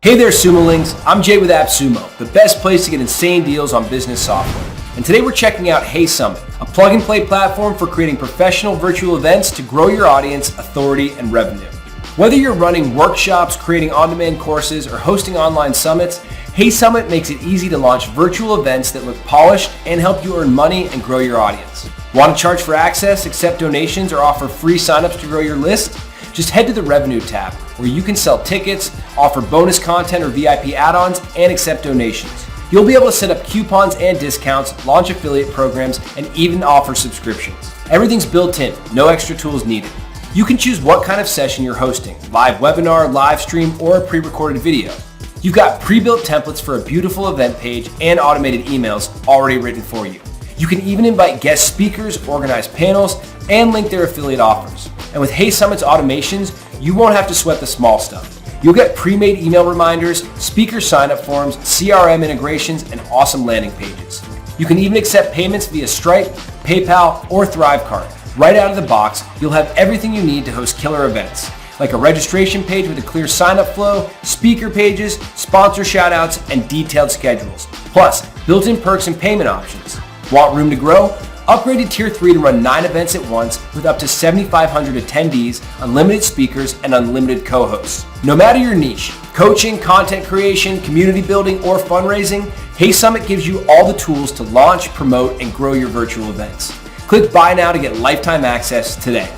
Hey there, Sumolings. I'm Jay with AppSumo, the best place to get insane deals on business software. And today we're checking out HeySummit, a plug-and-play platform for creating professional virtual events to grow your audience, authority, and revenue. Whether you're running workshops, creating on-demand courses, or hosting online summits, HeySummit makes it easy to launch virtual events that look polished and help you earn money and grow your audience. Want to charge for access, accept donations, or offer free signups to grow your list? Just head to the Revenue tab, where you can sell tickets, offer bonus content or VIP add-ons, and accept donations. You'll be able to set up coupons and discounts, launch affiliate programs, and even offer subscriptions. Everything's built in, no extra tools needed. You can choose what kind of session you're hosting, live webinar, live stream, or a pre-recorded video. You've got pre-built templates for a beautiful event page and automated emails already written for you. You can even invite guest speakers, organize panels, and link their affiliate offers. And with HeySummit's automations, you won't have to sweat the small stuff. You'll get pre-made email reminders, speaker sign-up forms, CRM integrations, and awesome landing pages. You can even accept payments via Stripe, PayPal, or Thrivecart. Right out of the box, you'll have everything you need to host killer events, like a registration page with a clear sign-up flow, speaker pages, sponsor shoutouts, and detailed schedules. Plus, built-in perks and payment options. Want room to grow? Upgrade to Tier 3 to run 9 events at once with up to 7,500 attendees, unlimited speakers, and unlimited co-hosts. No matter your niche, coaching, content creation, community building, or fundraising, HeySummit gives you all the tools to launch, promote, and grow your virtual events. Click Buy Now to get lifetime access today.